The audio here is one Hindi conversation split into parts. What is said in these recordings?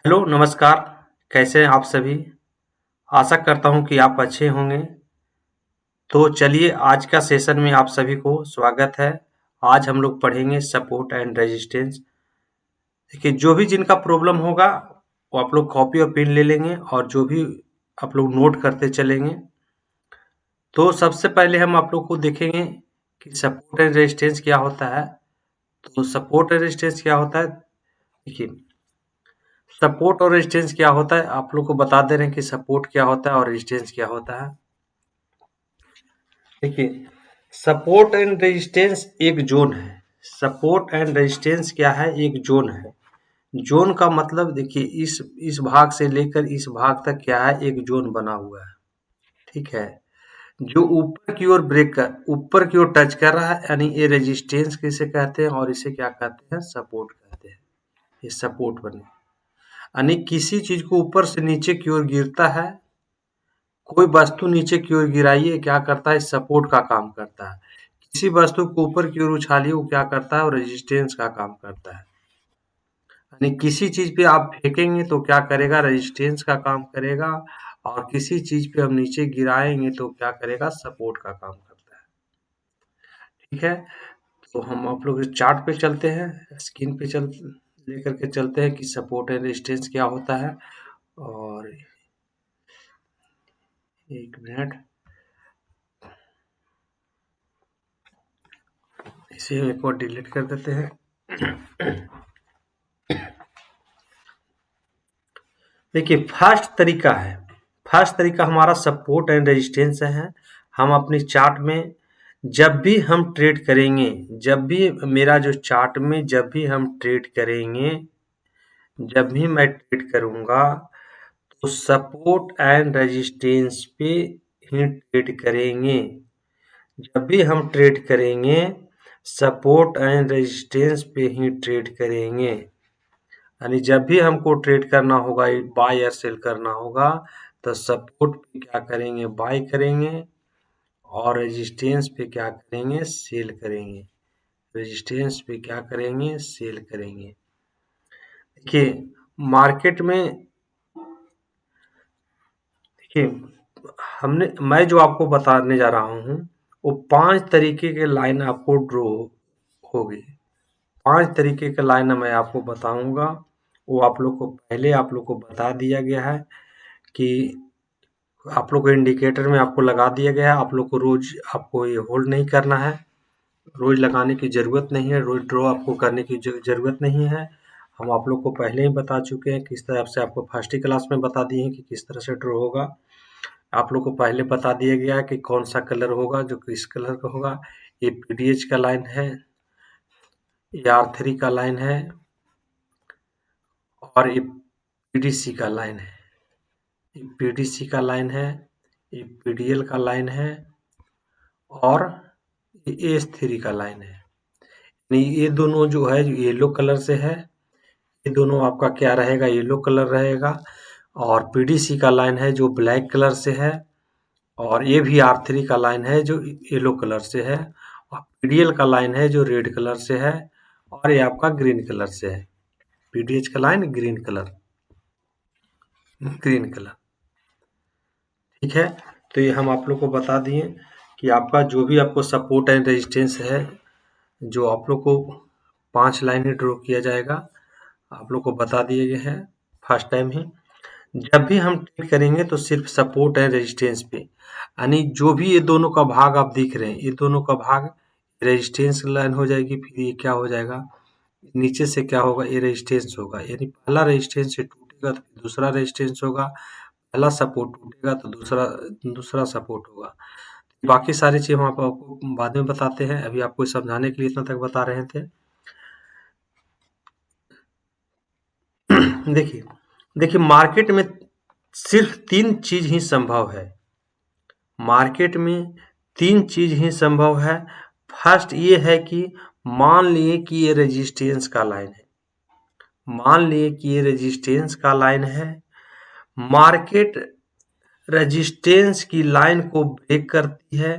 हेलो, नमस्कार। कैसे हैं आप सभी? आशा करता हूँ कि आप अच्छे होंगे। तो चलिए आज का सेशन में आप सभी को स्वागत है। आज हम लोग पढ़ेंगे सपोर्ट एंड रेजिस्टेंस। देखिए जो भी जिनका प्रॉब्लम होगा वो आप लोग कॉपी और पेन ले लेंगे और जो भी आप लोग नोट करते चलेंगे। तो सबसे पहले हम आप लोग को देखेंगे कि सपोर्ट एंड रेजिस्टेंस क्या होता है। तो सपोर्ट एंड रेजिस्टेंस क्या होता है? देखिए सपोर्ट और रेजिस्टेंस क्या होता है आप लोग को बता दे रहे हैं कि सपोर्ट क्या होता है और रेजिस्टेंस क्या होता है। देखिए सपोर्ट एंड रेजिस्टेंस एक जोन है। सपोर्ट एंड रेजिस्टेंस क्या है? एक जोन है। जोन का मतलब देखिए इस भाग से लेकर इस भाग तक क्या है? एक जोन बना हुआ है। ठीक है। जो ऊपर की ओर ऊपर की ओर टच कर रहा है यानी ये रेजिस्टेंस किसे कहते हैं और इसे क्या कहते हैं? सपोर्ट कहते हैं। ये सपोर्ट बने यानी किसी चीज को ऊपर से नीचे की ओर गिरता है। कोई वस्तु नीचे की ओर गिराइए क्या करता है? सपोर्ट का काम करता है। किसी वस्तु को ऊपर की ओर उछालिए वो क्या करता है? वो रेजिस्टेंस का काम करता है। यानी किसी चीज पे आप फेंकेंगे तो क्या करेगा? रेजिस्टेंस का काम करेगा। और किसी चीज पे हम नीचे गिराएंगे तो क्या करेगा? सपोर्ट का काम करता है। ठीक है। तो हम आप लोग इस चार्ट पे चलते हैं, स्क्रीन पे चल लेकर के चलते हैं कि सपोर्ट एंड रेजिस्टेंस क्या होता है। और एक मिनट, इसे हम एक और डिलीट कर देते हैं। देखिए फर्स्ट तरीका हमारा सपोर्ट एंड रेजिस्टेंस है। हम अपनी चार्ट में जब भी हम ट्रेड करेंगे, जब भी मेरा जो चार्ट में जब भी हम ट्रेड करेंगे, जब भी मैं ट्रेड करूंगा तो सपोर्ट एंड रेजिस्टेंस पे ही ट्रेड करेंगे। जब भी हम ट्रेड करेंगे सपोर्ट एंड रेजिस्टेंस पे ही ट्रेड करेंगे। यानी जब भी हमको ट्रेड करना होगा, बाय या सेल करना होगा तो सपोर्ट पे क्या करेंगे? बाय करेंगे। और रेजिस्टेंस पे क्या करेंगे? सेल करेंगे। रेजिस्टेंस पे क्या करेंगे? सेल करेंगे। देखिए मार्केट में देखिए मैं जो आपको बताने जा रहा हूँ वो 5 तरीके के लाइन आपको ड्रॉ होगी। 5 तरीके के लाइन मैं आपको बताऊंगा। वो आप लोग को पहले आप लोग को बता दिया गया है कि आप लोग को इंडिकेटर में आपको लगा दिया गया है। आप लोग को रोज आपको ये होल्ड नहीं करना है। रोज लगाने की जरूरत नहीं है। रोज ड्रॉ आपको करने की जरूरत नहीं है। हम आप लोग को पहले ही बता चुके हैं, किस तरह से आपको फर्स्ट ही क्लास में बता दिए हैं कि किस तरह से ड्रॉ होगा। आप लोग को पहले बता दिया गया है कि कौन सा कलर होगा, जो किस कलर का होगा। ये पीडीएच का लाइन है, ये R3 का लाइन है और ये पीडीसी का लाइन है। ये पीडीसी का लाइन है, ये पीडीएल का लाइन है और ये एस3 का लाइन है। नहीं, ये दोनों जो है येलो कलर से है। ये दोनों आपका क्या रहेगा? येलो कलर रहेगा। और पीडीसी का लाइन है जो ब्लैक कलर से है। और ये भी R3 का लाइन है जो येलो कलर से है। और पीडीएल का लाइन है जो रेड कलर से है। और ये आपका ग्रीन कलर से है। पीडीएच का लाइन ग्रीन कलर। ठीक है। तो ये हम आप लोग को बता दिए कि आपका जो भी आपको सपोर्ट एंड रेजिस्टेंस है, जो आप लोग को 5 लाइन ही ड्रॉ किया जाएगा, आप लोग को बता दिए गए हैं फर्स्ट टाइम ही। जब भी हम ट्रेड करेंगे तो सिर्फ सपोर्ट एंड रेजिस्टेंस पे, यानी जो भी ये दोनों का भाग आप देख रहे हैं, ये दोनों का भाग रेजिस्टेंस लाइन हो जाएगी। फिर ये क्या हो जाएगा? नीचे से क्या होगा? ये रेजिस्टेंस होगा। यानी पहला रेजिस्टेंस से टूटेगा तो दूसरा रेजिस्टेंस होगा। पहला सपोर्ट टूटेगा तो दूसरा सपोर्ट होगा। बाकी सारी चीज़ हम आपको बाद में बताते हैं। अभी आपको समझाने के लिए इतना तक बता रहे थे। देखिए देखिए मार्केट में सिर्फ 3 चीज ही संभव है। मार्केट में 3 चीज ही संभव है। फर्स्ट ये है कि मान लिए कि ये रेजिस्टेंस का लाइन है। मान लिए कि ये रेजिस्टेंस का लाइन है। मार्केट रेजिस्टेंस की लाइन को ब्रेक करती है।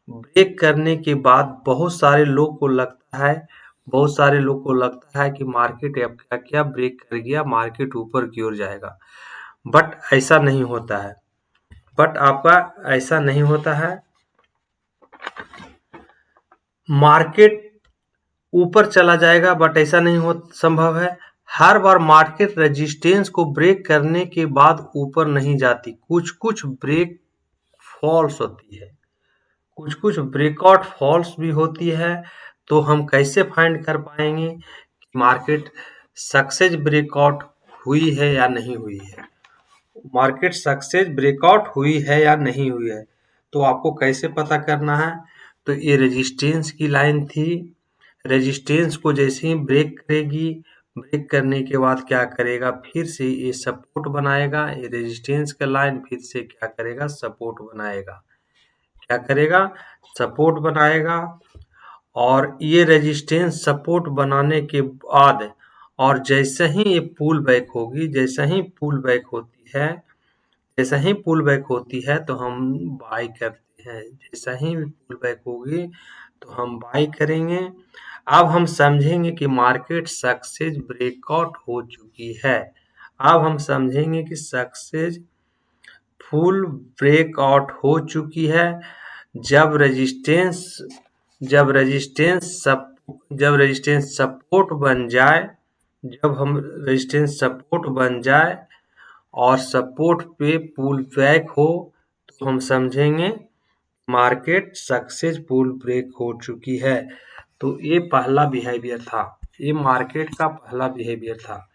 ब्रेक करने के बाद बहुत सारे लोग को लगता है बहुत सारे लोग को लगता है कि मार्केट अब क्या किया, ब्रेक कर गया, मार्केट ऊपर की ओर जाएगा, बट ऐसा नहीं होता है। बट आपका ऐसा नहीं होता है। मार्केट ऊपर चला जाएगा बट ऐसा नहीं हो संभव है। हर बार मार्केट रेजिस्टेंस को ब्रेक करने के बाद ऊपर नहीं जाती, कुछ कुछ ब्रेक फॉल्स होती है, कुछ कुछ ब्रेकआउट फॉल्स भी होती है। तो हम कैसे फाइंड कर पाएंगे कि मार्केट सक्सेस ब्रेकआउट हुई है या नहीं हुई है, मार्केट सक्सेस ब्रेकआउट हुई है या नहीं हुई है। तो आपको कैसे पता करना है, तो ये रेजिस्टेंस की लाइन थी, रेजिस्टेंस को जैसे ही ब्रेक करेगी, ब्रेक करने के बाद क्या करेगा, फिर से ये सपोर्ट बनाएगा, ये रेजिस्टेंस का लाइन फिर से क्या करेगा, सपोर्ट बनाएगा, क्या करेगा, सपोर्ट बनाएगा। और ये रेजिस्टेंस सपोर्ट बनाने के बाद और जैसे ही ये पुल बैक होगी, जैसे ही पुल बैक होती है, जैसा ही पुल बैक होती है तो हम बाई करते हैं, जैसा ही पुल बैक होगी तो हम बाई करेंगे। अब हम समझेंगे कि मार्केट सक्सेस ब्रेकआउट हो चुकी है। अब हम समझेंगे कि सक्सेस फुल ब्रेकआउट हो चुकी है। जब रेजिस्टेंस जब रेजिस्टेंस सब जब रेजिस्टेंस सपोर्ट बन जाए, जब हम रेजिस्टेंस सपोर्ट बन जाए और सपोर्ट पे पुल बैक हो, तो हम समझेंगे मार्केट सक्सेसफुल ब्रेक हो चुकी है। तो ये पहला बिहेवियर था, ये मार्केट का पहला बिहेवियर था।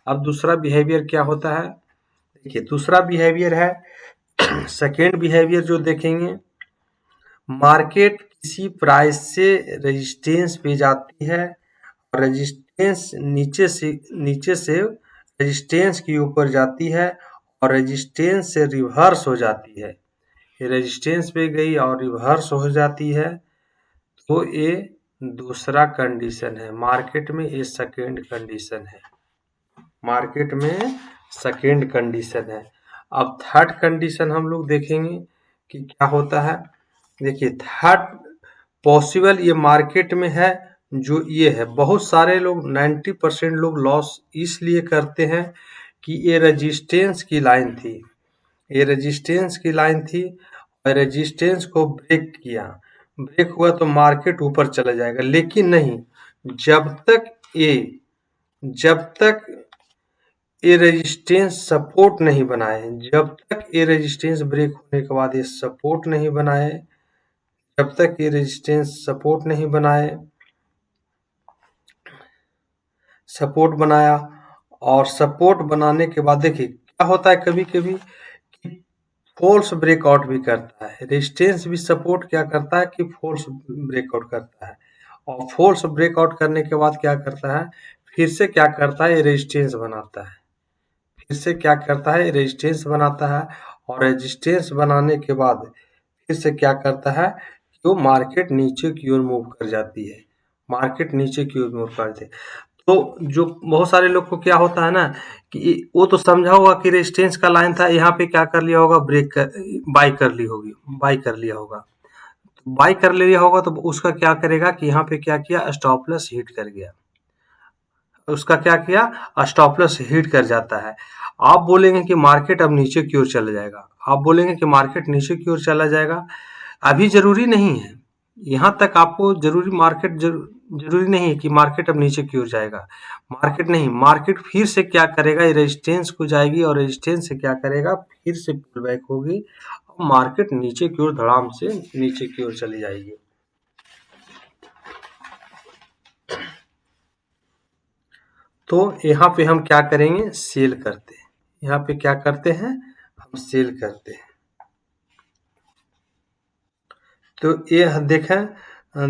अब दूसरा बिहेवियर क्या होता है, देखिए दूसरा बिहेवियर है सेकेंड बिहेवियर जो देखेंगे, मार्केट किसी प्राइस से रेजिस्टेंस पे जाती है और रेजिस्टेंस नीचे से रेजिस्टेंस के ऊपर जाती है और रेजिस्टेंस से रिवर्स हो जाती है। ये रेजिस्टेंस पे गई और रिवर्स हो जाती है, तो ये दूसरा कंडीशन है। मार्केट में ये सेकेंड कंडीशन है, मार्केट में सेकेंड कंडीशन है। अब थर्ड कंडीशन हम लोग देखेंगे कि क्या होता है। देखिए थर्ड पॉसिबल ये मार्केट में है, जो ये है, बहुत सारे लोग 90% लोग लॉस इसलिए करते हैं कि ये रेजिस्टेंस की लाइन थी, ये रेजिस्टेंस की लाइन थी और रेजिस्टेंस को ब्रेक किया, ब्रेक हुआ तो मार्केट ऊपर चला जाएगा। लेकिन नहीं, जब तक ये जब तक ये रेजिस्टेंस सपोर्ट नहीं बनाए, जब तक ये रेजिस्टेंस ब्रेक होने के बाद ये सपोर्ट नहीं बनाए, जब तक ये रेजिस्टेंस सपोर्ट नहीं बनाए, सपोर्ट बनाया और सपोर्ट बनाने के बाद देखिए क्या होता है, कभी कभी फॉल्स ब्रेकआउट भी करता है, रेजिस्टेंस भी सपोर्ट क्या करता है कि फॉल्स ब्रेकआउट करता है, और फॉल्स ब्रेकआउट करने के बाद क्या करता है, फिर से क्या करता है, ये रेजिस्टेंस बनाता है, फिर से क्या करता है, रेजिस्टेंस बनाता है और रेजिस्टेंस बनाने के बाद फिर से क्या करता है कि वो मार्केट नीचे की ओर मूव कर जाती है, मार्केट नीचे की ओर मूव करती है। तो जो बहुत सारे लोग को क्या होता है ना कि वो तो समझा होगा कि रेजिस्टेंस का लाइन था, यहाँ पे क्या कर लिया होगा, ब्रेक कर बाई कर ली होगी, बाई कर लिया होगा, बाई कर लिया होगा तो उसका क्या करेगा कि यहाँ पे क्या किया, स्टॉप लॉस हिट कर गया, उसका क्या किया, स्टॉप लॉस हिट कर जाता है। आप बोलेंगे कि मार्केट अब नीचे की ओर चला जाएगा, आप बोलेंगे कि मार्केट नीचे की ओर चला जाएगा, अभी जरूरी नहीं है, यहाँ तक आपको जरूरी नहीं है कि मार्केट अब नीचे की ओर जाएगा, मार्केट नहीं, मार्केट फिर से क्या करेगा, ये रेजिस्टेंस को जाएगी और रेजिस्टेंस से क्या करेगा, फिर से पुल बैक होगी और मार्केट नीचे की ओर धड़ाम से नीचे की ओर चली जाएगी। तो यहाँ पे हम क्या करेंगे, सेल करते हैं, यहाँ पे क्या करते हैं, हम सेल करते हैं। तो ये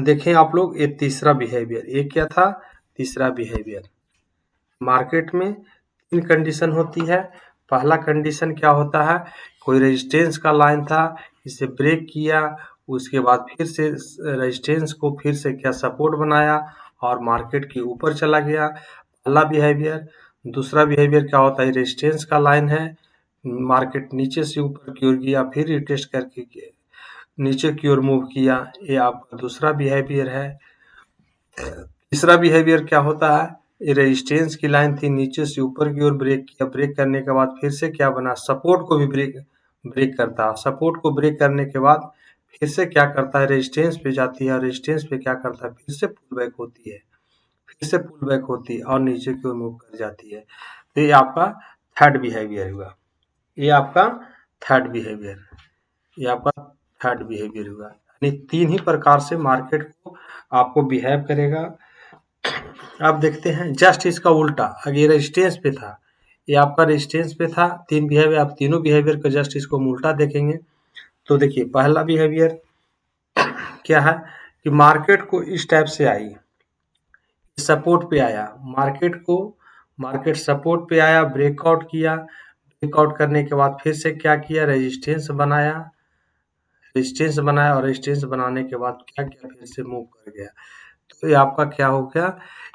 देखें आप लोग, ये तीसरा बिहेवियर, ये क्या था, तीसरा बिहेवियर। मार्केट में तीन कंडीशन होती है। पहला कंडीशन क्या होता है, कोई रेजिस्टेंस का लाइन था, इसे ब्रेक किया, उसके बाद फिर से रेजिस्टेंस को फिर से क्या सपोर्ट बनाया और मार्केट के ऊपर चला गया, पहला बिहेवियर। दूसरा बिहेवियर क्या होता है, रेजिस्टेंस का लाइन है, मार्केट नीचे से ऊपर की ओर गया, फिर रिटेस्ट करके नीचे की ओर मूव किया, ये आपका दूसरा बिहेवियर है। तीसरा बिहेवियर क्या होता है, ये रेजिस्टेंस की लाइन थी, नीचे से ऊपर की ओर ब्रेक किया, ब्रेक करने के बाद फिर से क्या बना, सपोर्ट को भी ब्रेक ब्रेक करता है। सपोर्ट को ब्रेक करने के बाद फिर से क्या करता है, रेजिस्टेंस पे जाती है और रेजिस्टेंस पे क्या करता है, फिर से पुल बैक होती है, फिर से पुल बैक होती है और नीचे की ओर मूव कर जाती है। तो ये आपका थर्ड बिहेवियर हुआ। ये आपका थर्ड बिहेवियर ये आपका थर्ड बिहेवियर हुआ। यानी तीन ही प्रकार से मार्केट को आपको बिहेव करेगा। अब देखते हैं जस्ट इसका उल्टा, अगर ये रेजिस्टेंस पे था, ये आपका रेजिस्टेंस पे था, तीन बिहेवियर, आप तीनों बिहेवियर को जस्ट इसको हम उल्टा देखेंगे। तो देखिए पहला बिहेवियर क्या है कि मार्केट को इस टाइप से आई, सपोर्ट पे आया, मार्केट सपोर्ट पे आया, ब्रेकआउट किया, ब्रेकआउट करने के बाद फिर से क्या किया, रेजिस्टेंस बनाया और रेजिस्टेंस बनाने के बाद क्या किया, फिर से मूव कर गया। तो ये आपका क्या हो गया,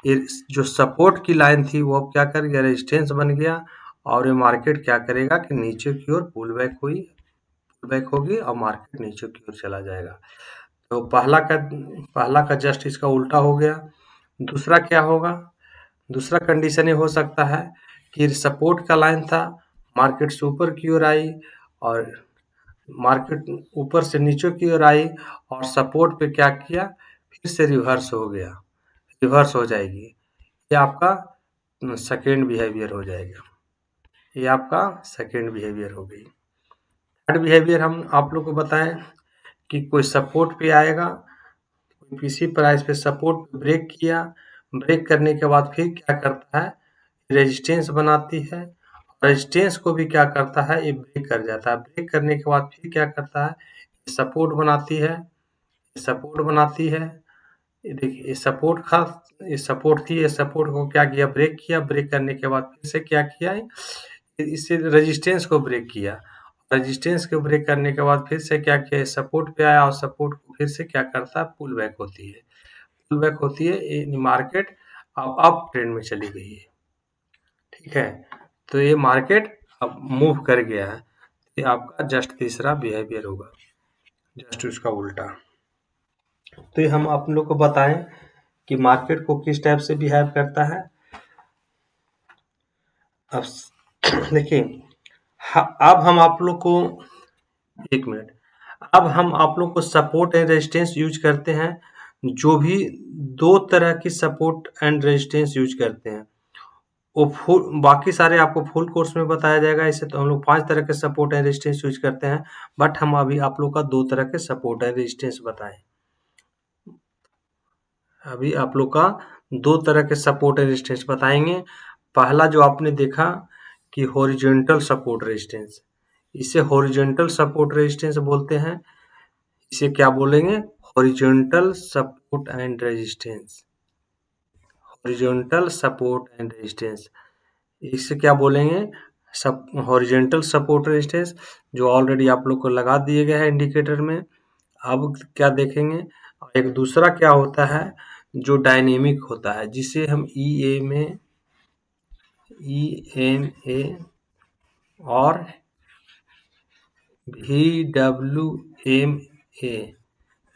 ये जो सपोर्ट की लाइन थी वो अब क्या कर गया, रेजिस्टेंस बन गया और ये मार्केट क्या करेगा कि नीचे की ओर पुल बैक होगी और मार्केट नीचे की ओर चला जाएगा। तो पहला का जस्ट इसका उल्टा हो गया। दूसरा क्या होगा, दूसरा कंडीशन ये हो सकता है कि सपोर्ट का लाइन था, मार्केट से ऊपर की ओर आई और मार्केट ऊपर से नीचे की ओर आई और सपोर्ट पे क्या किया, फिर से रिवर्स हो गया, रिवर्स हो जाएगी। ये आपका सेकेंड बिहेवियर हो जाएगा। ये आपका सेकेंड बिहेवियर हो गई। थर्ड बिहेवियर हम आप लोग को बताएं कि कोई सपोर्ट पे आएगा, किसी प्राइस पे सपोर्ट ब्रेक किया, ब्रेक करने के बाद फिर क्या करता है, रेजिस्टेंस बनाती है, रेजिस्टेंस को भी क्या करता है, ये ब्रेक कर जाता है, ब्रेक करने के बाद फिर क्या करता है, सपोर्ट बनाती है, सपोर्ट बनाती है। ये देखिए ये सपोर्ट थी, ये सपोर्ट को क्या किया, ब्रेक किया, ब्रेक करने के बाद फिर से क्या किया, इससे रेजिस्टेंस को ब्रेक किया, रेजिस्टेंस को ब्रेक करने के बाद फिर से क्या किया, सपोर्ट पे आया और सपोर्ट को फिर से क्या करता है, पुल बैक होती है, पुल बैक होती है, ये मार्केट अब अप ट्रेंड में चली गई है। ठीक है, तो ये मार्केट अब मूव कर गया है। ये आपका जस्ट तीसरा बिहेवियर होगा, जस्ट उसका उल्टा। तो ये हम आप लोग को बताएं कि मार्केट को किस टाइप से बिहेव करता है। अब देखिए, अब हम आप लोग को, एक मिनट, अब हम आप लोग को सपोर्ट एंड रेजिस्टेंस यूज करते हैं। जो भी दो तरह की सपोर्ट एंड रेजिस्टेंस यूज करते हैं वो फुल, बाकी सारे आपको फुल कोर्स में बताया जाएगा। इसे तो हम लोग 5 तरह के सपोर्ट एंड रेजिस्टेंस यूज करते हैं, बट हम अभी आप लोग का 2 तरह के सपोर्ट एंड रेजिस्टेंस बताएं। अभी आप लोग का 2 तरह के सपोर्ट एंड रेजिस्टेंस बताएंगे। पहला जो आपने देखा कि हॉरिजॉन्टल सपोर्ट रेजिस्टेंस, इसे हॉरिजॉन्टल सपोर्ट रेजिस्टेंस बोलते हैं। इसे क्या बोलेंगे, horizontal support and resistance, horizontal support and resistance. इसे क्या बोलेंगे, सब हॉरिजॉन्टल सपोर्ट रेजिस्टेंस, जो ऑलरेडी आप लोग को लगा दिए गए हैं इंडिकेटर में। अब क्या देखेंगे, एक दूसरा क्या होता है जो डायनेमिक होता है, जिसे हम EMA और VWMA,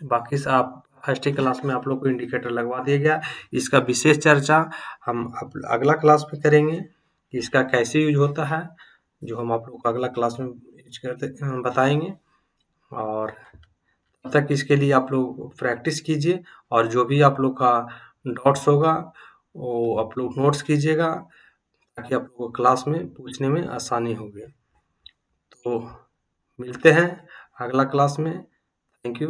बाकी से आप फर्स्ट क्लास में आप लोग को इंडिकेटर लगवा दिया गया। इसका विशेष चर्चा हम अगला क्लास में करेंगे कि इसका कैसे यूज होता है, जो हम आप लोग को अगला क्लास में यूज करते बताएंगे। और तब तक इसके लिए आप लोग प्रैक्टिस कीजिए और जो भी आप लोग का डाउट्स होगा वो आप लोग नोट्स कीजिएगा, ताकि आप लोग को क्लास में पूछने में आसानी होगी। तो मिलते हैं अगला क्लास में। Thank you.